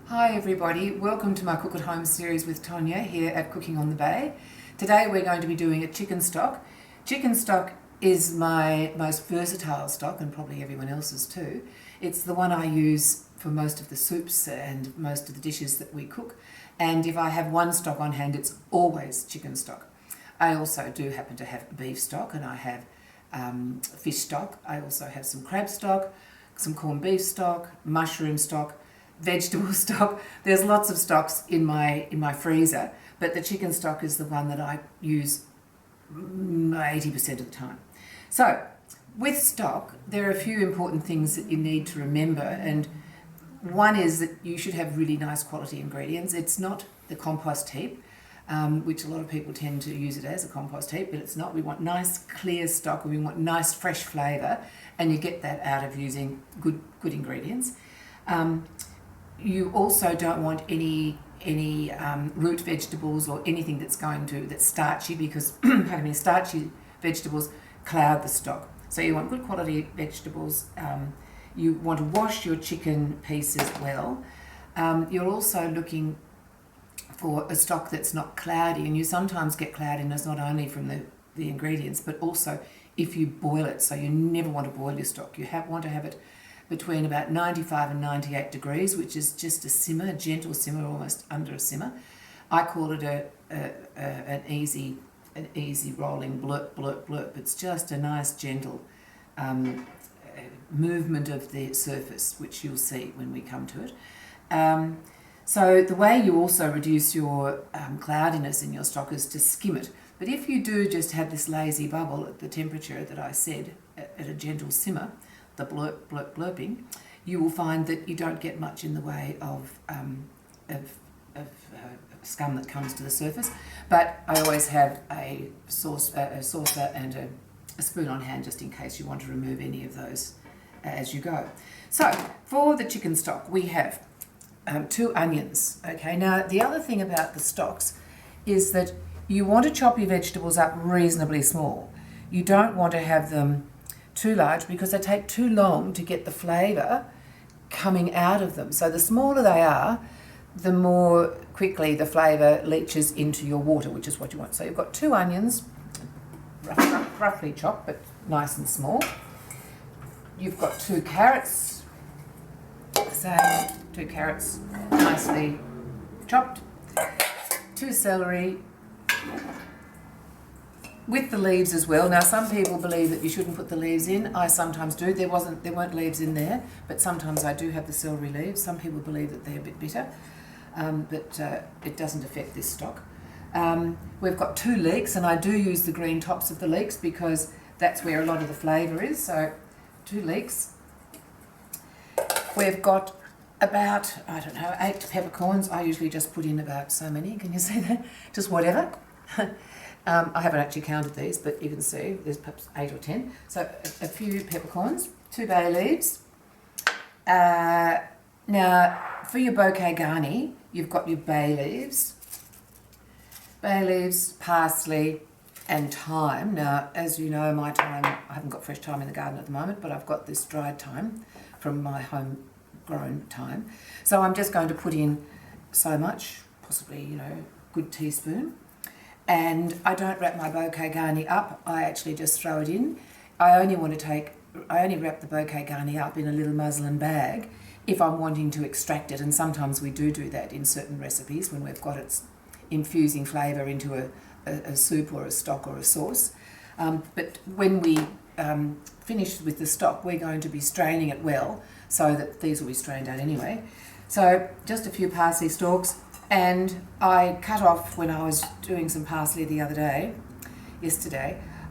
Hi everybody, welcome to my Cook at Home series with Tonya here at Cooking on the Bay. Today we're going to be doing a chicken stock. Chicken stock is my most versatile stock and probably everyone else's too. It's the one I use for most of the soups and most of the dishes that we cook, and if I have one stock on hand it's always chicken stock. I also do happen to have beef stock and I have fish stock. I also have some crab stock, some corned beef stock, mushroom stock, vegetable stock. There's lots of stocks in my freezer, but the chicken stock is the one that I use 80% of the time. So with stock, there are a few important things that you need to remember, and one is that you should have really nice quality ingredients. It's not the compost heap, which a lot of people tend to use it as a compost heap, but it's not. We want nice clear stock and we want nice fresh flavour, and you get that out of using good ingredients. You also don't want any root vegetables or anything that's starchy, because pardon me, starchy vegetables cloud the stock. So you want good quality vegetables. You want to wash your chicken pieces well. You're also looking for a stock that's not cloudy, and you sometimes get cloudiness not only from the ingredients but also if you boil it. So you never want to boil your stock. You want to have it between about 95 and 98 degrees, which is just a simmer, a gentle simmer, almost under a simmer. I call it an easy rolling blurp, blurp, blurp. It's just a nice gentle movement of the surface, which you'll see when we come to it. So the way you also reduce your cloudiness in your stock is to skim it. But if you do just have this lazy bubble at the temperature that I said, at a gentle simmer, the blurp, blurp, blurping, you will find that you don't get much in the way of scum that comes to the surface. But I always have a saucer and a spoon on hand just in case you want to remove any of those as you go. So for the chicken stock we have 2 onions. Okay, now the other thing about the stocks is that you want to chop your vegetables up reasonably small. You don't want to have them too large because they take too long to get the flavour coming out of them. So the smaller they are, the more quickly the flavour leaches into your water, which is what you want. So you've got 2 onions, roughly chopped, but nice and small. You've got 2 carrots, same, 2 carrots, nicely chopped, 2 celery, with the leaves as well. Now some people believe that you shouldn't put the leaves in. I sometimes do. There weren't leaves in there, but sometimes I do have the celery leaves. Some people believe that they're a bit bitter, but it doesn't affect this stock. We've got 2 leeks, and I do use the green tops of the leeks because that's where a lot of the flavour is. So 2 leeks. We've got about, 8 peppercorns. I usually just put in about so many. Can you see that? Just whatever. I haven't actually counted these, but you can see there's perhaps 8 or 10. So a few peppercorns, 2 bay leaves. Now, for your Bouquet Garni, you've got your bay leaves, parsley, and thyme. Now, as you know, my thyme, I haven't got fresh thyme in the garden at the moment, but I've got this dried thyme from my homegrown thyme. So I'm just going to put in so much, possibly, good teaspoon. And I don't wrap my Bouquet Garni up, I actually just throw it in. I only wrap the Bouquet Garni up in a little muslin bag if I'm wanting to extract it, and sometimes we do that in certain recipes when we've got it infusing flavour into a soup or a stock or a sauce. But when we finish with the stock, we're going to be straining it well, so that these will be strained out anyway. So just a few parsley stalks. And I cut off, when I was doing some parsley yesterday,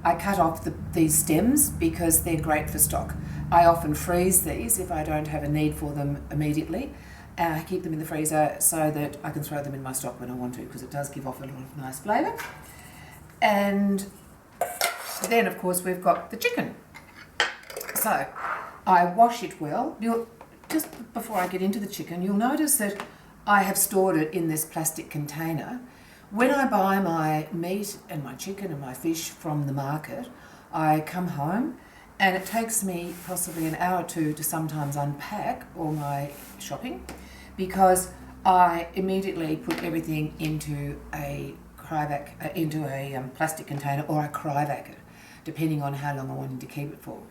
I cut off these stems because they're great for stock. I often freeze these if I don't have a need for them immediately. I keep them in the freezer so that I can throw them in my stock when I want to, because it does give off a lot of nice flavour. And then, of course, we've got the chicken. So I wash it well. Just before I get into the chicken, you'll notice that I have stored it in this plastic container. When I buy my meat and my chicken and my fish from the market, I come home and it takes me possibly an hour or two to sometimes unpack all my shopping, because I immediately put everything into a plastic container, or I cryovac it, depending on how long I wanted to keep it for.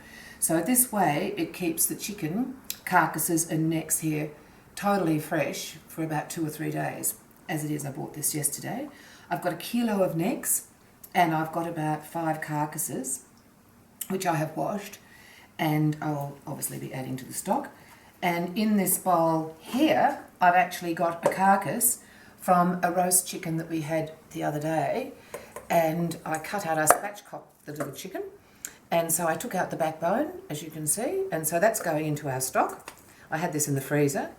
So this way it keeps the chicken carcasses and necks here totally fresh for about 2 or 3 days. As it is, I bought this yesterday. I've got 1 kilo of necks and I've got about 5 carcasses, which I have washed, and I'll obviously be adding to the stock. And in this bowl here, I've actually got a carcass from a roast chicken that we had the other day, and I cut out, I spatchcocked the little chicken, and so I took out the backbone, as you can see, and so that's going into our stock. I had this in the freezer.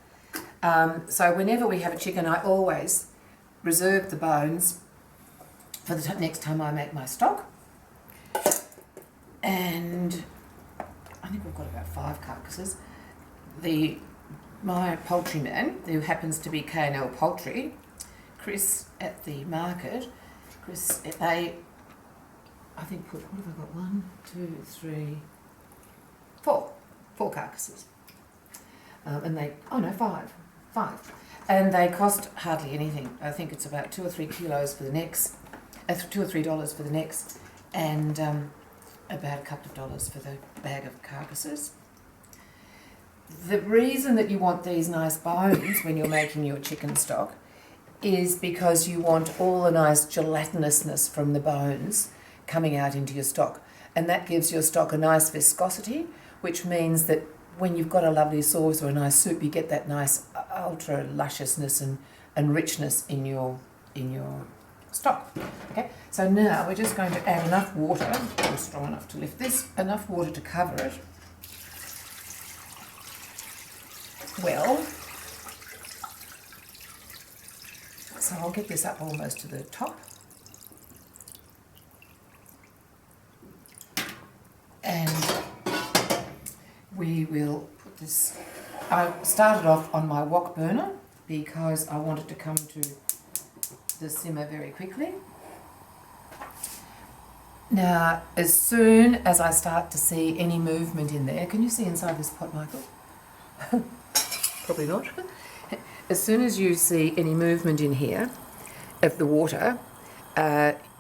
So whenever we have a chicken, I always reserve the bones for the next time I make my stock. And I think we've got about 5 carcasses. My poultry man, who happens to be K&L Poultry, Chris at the market, Chris, I think what have I got? 1, 2, 3, 4 carcasses. And they, oh no, 5. And they cost hardly anything. I think it's about 2 or 3 kilos for the necks, $2 or $3 for the necks, and about a couple of dollars for the bag of carcasses. The reason that you want these nice bones when you're making your chicken stock is because you want all the nice gelatinousness from the bones coming out into your stock, and that gives your stock a nice viscosity, which means that when you've got a lovely sauce or a nice soup, you get that nice ultra lusciousness and richness in your stock. Okay, so now we're just going to add enough water, I'm strong enough to lift this, enough water to cover it well. So I'll get this up almost to the top. And we will put this, I started off on my wok burner because I wanted to come to the simmer very quickly. Now, as soon as I start to see any movement in there, can you see inside this pot, Michael? Probably not. As soon as you see any movement in here of the water,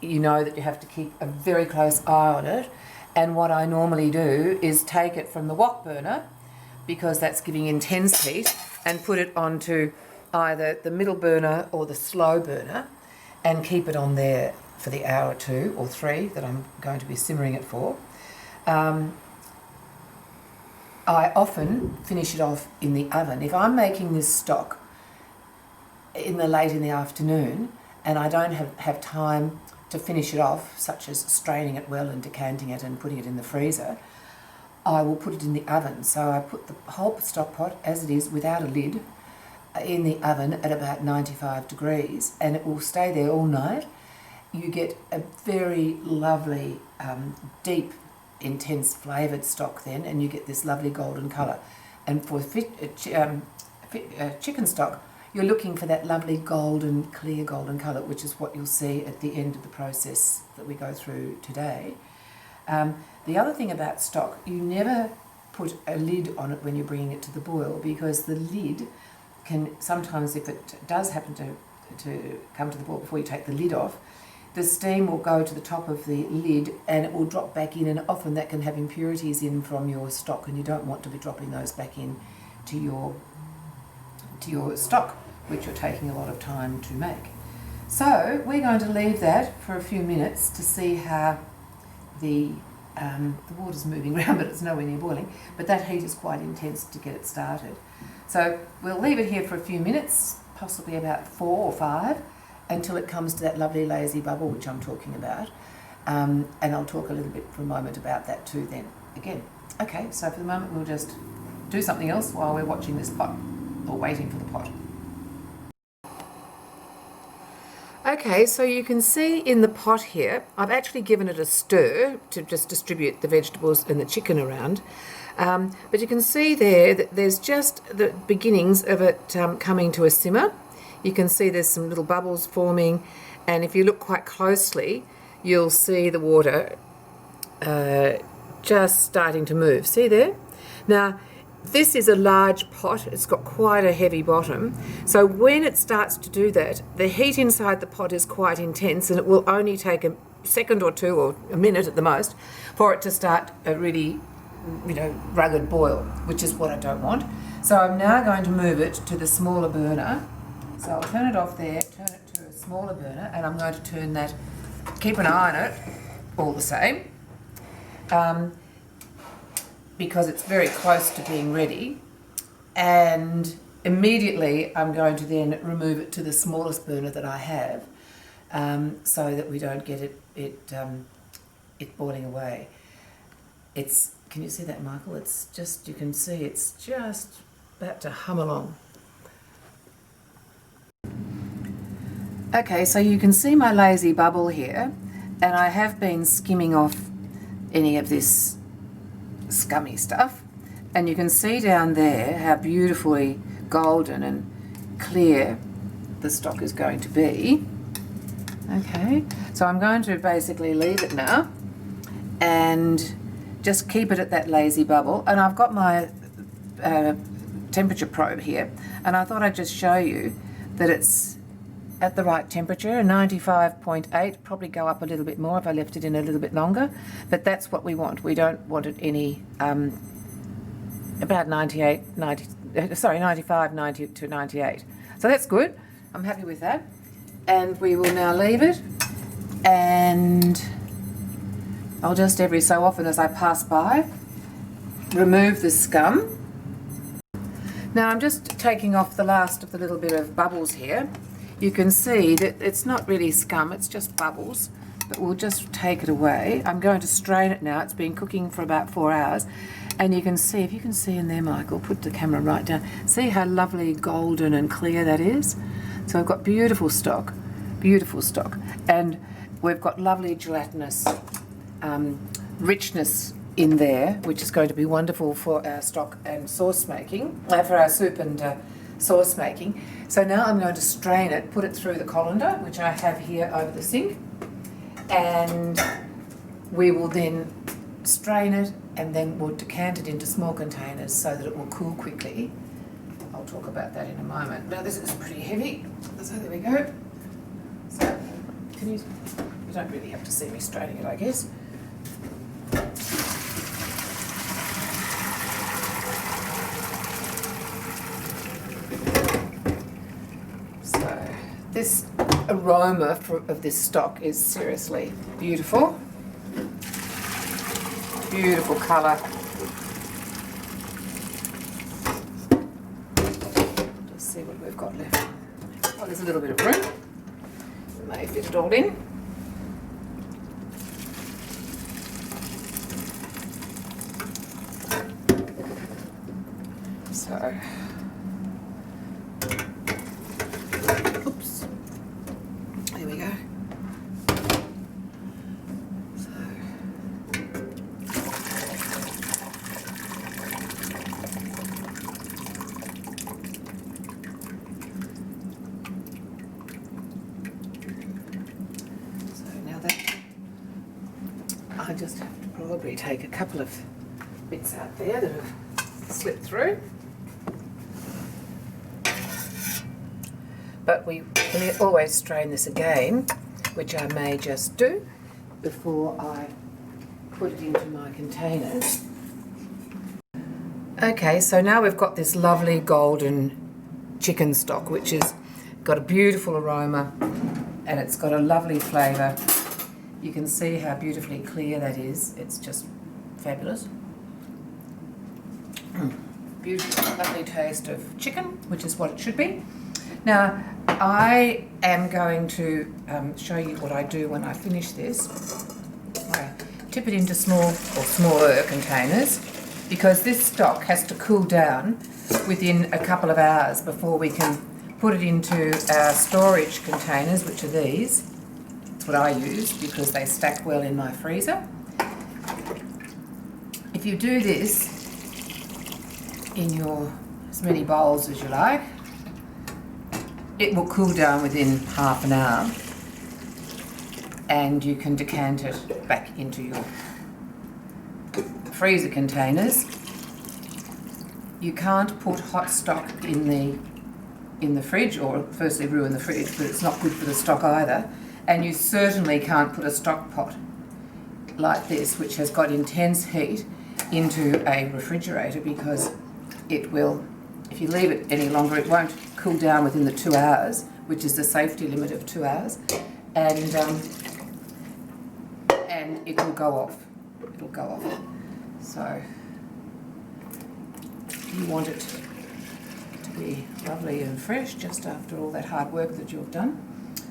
you know that you have to keep a very close eye on it. And what I normally do is take it from the wok burner, because that's giving intense heat, and put it onto either the middle burner or the slow burner, and keep it on there for the hour 2 or 3 that I'm going to be simmering it for. I often finish it off in the oven. If I'm making this stock late in the afternoon and I don't have time to finish it off, such as straining it well and decanting it and putting it in the freezer, I will put it in the oven. So I put the whole stock pot as it is without a lid in the oven at about 95 degrees, and it will stay there all night. You get a very lovely, deep, intense flavoured stock then, and you get this lovely golden colour. And for chicken stock, you're looking for that lovely golden, clear golden colour, which is what you'll see at the end of the process that we go through today. The other thing about stock, you never put a lid on it when you're bringing it to the boil, because the lid can sometimes, if it does happen to come to the boil before you take the lid off, the steam will go to the top of the lid and it will drop back in, and often that can have impurities in from your stock, and you don't want to be dropping those back in to your stock, which you're taking a lot of time to make. So we're going to leave that for a few minutes to see how the water's moving around, but it's nowhere near boiling. But that heat is quite intense to get it started. So we'll leave it here for a few minutes, possibly about 4 or 5, until it comes to that lovely lazy bubble which I'm talking about. And I'll talk a little bit for a moment about that too then again. Okay, so for the moment we'll just do something else while we're watching this pot, or waiting for the pot. Okay, so you can see in the pot here, I've actually given it a stir to just distribute the vegetables and the chicken around. But you can see there that there's just the beginnings of it coming to a simmer. You can see there's some little bubbles forming, and if you look quite closely, you'll see the water just starting to move. See there? Now, this is a large pot. It's got quite a heavy bottom. So when it starts to do that, the heat inside the pot is quite intense, and it will only take a second or two, or a minute at the most, for it to start a really, rugged boil, which is what I don't want. So I'm now going to move it to the smaller burner. So I'll turn it off there, turn it to a smaller burner, and I'm going to turn that, keep an eye on it all the same, because it's very close to being ready. And immediately I'm going to then remove it to the smallest burner that I have, so that we don't get it boiling away. Can you see that, Michael? It's just, you can see it's just about to hum along. Okay, so you can see my lazy bubble here, and I have been skimming off any of this scummy stuff, and you can see down there how beautifully golden and clear the stock is going to be. Okay, so I'm going to basically leave it now and just keep it at that lazy bubble. And I've got my temperature probe here, and I thought I'd just show you that it's at the right temperature, 95.8, probably go up a little bit more if I left it in a little bit longer, but that's what we want. We don't want it any, about 95, 90 to 98. So that's good, I'm happy with that. And we will now leave it, and I'll just every so often as I pass by, remove the scum. Now I'm just taking off the last of the little bit of bubbles here. You can see that it's not really scum, it's just bubbles, but we'll just take it away. I'm going to strain it now. It's been cooking for about 4 hours, and you can see, if you can see in there, Michael, put the camera right down. See how lovely golden and clear that is? So I've got beautiful stock, and we've got lovely gelatinous richness in there, which is going to be wonderful for our stock and sauce making, for our soup and sauce making. So now I'm going to strain it, put it through the colander, which I have here over the sink, and we will then strain it, and then we'll decant it into small containers so that it will cool quickly. I'll talk about that in a moment. Now this is pretty heavy, so there we go. So you don't really have to see me straining it, I guess. So this aroma of this stock is seriously beautiful. Beautiful colour. Just see what we've got left. Oh, there's a little bit of room. We may fit it all in. So, oops, there we go. So now that I just have to probably take a couple of bits out there that have slipped through. But we can always strain this again, which I may just do before I put it into my containers. Okay, so now we've got this lovely golden chicken stock, which has got a beautiful aroma and it's got a lovely flavour. You can see how beautifully clear that is. It's just fabulous. Beautiful, lovely taste of chicken, which is what it should be. Now, I am going to show you what I do when I finish this. I tip it into small or smaller containers, because this stock has to cool down within a couple of hours before we can put it into our storage containers, which are these. That's what I use because they stack well in my freezer. If you do this in your as many bowls as you like, it will cool down within half an hour, and you can decant it back into your freezer containers. you can't put hot stock in the fridge, or firstly ruin the fridge, but it's not good for the stock either. And you certainly can't put a stock pot like this, which has got intense heat, into a refrigerator, because it will, if you leave it any longer, it won't cool down within the 2 hours, which is the safety limit of 2 hours, and it will go off. It'll go off. So you want it to be lovely and fresh just after all that hard work that you've done.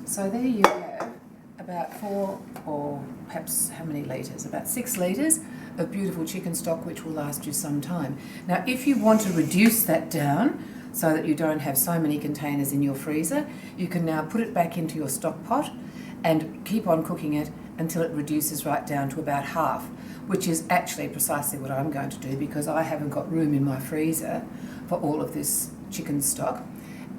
So there you have about 4, or perhaps how many litres? About 6 litres of beautiful chicken stock, which will last you some time. Now, if you want to reduce that down so that you don't have so many containers in your freezer, you can now put it back into your stock pot and keep on cooking it until it reduces right down to about half, which is actually precisely what I'm going to do, because I haven't got room in my freezer for all of this chicken stock.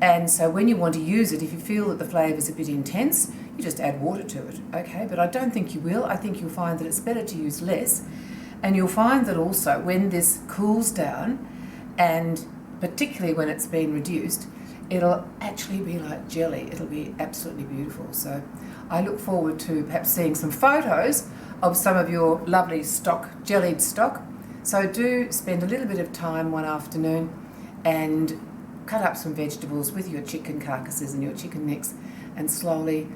And so when you want to use it, if you feel that the flavour is a bit intense, you just add water to it, okay? But I don't think you will. I think you'll find that it's better to use less. And you'll find that also when this cools down, and particularly when it's been reduced, it'll actually be like jelly. It'll be absolutely beautiful. So I look forward to perhaps seeing some photos of some of your lovely stock, jellied stock. So do spend a little bit of time one afternoon and cut up some vegetables with your chicken carcasses and your chicken necks, and slowly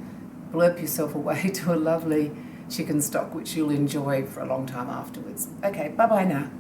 blurp yourself away to a lovely chicken stock, which you'll enjoy for a long time afterwards. Okay, bye-bye now.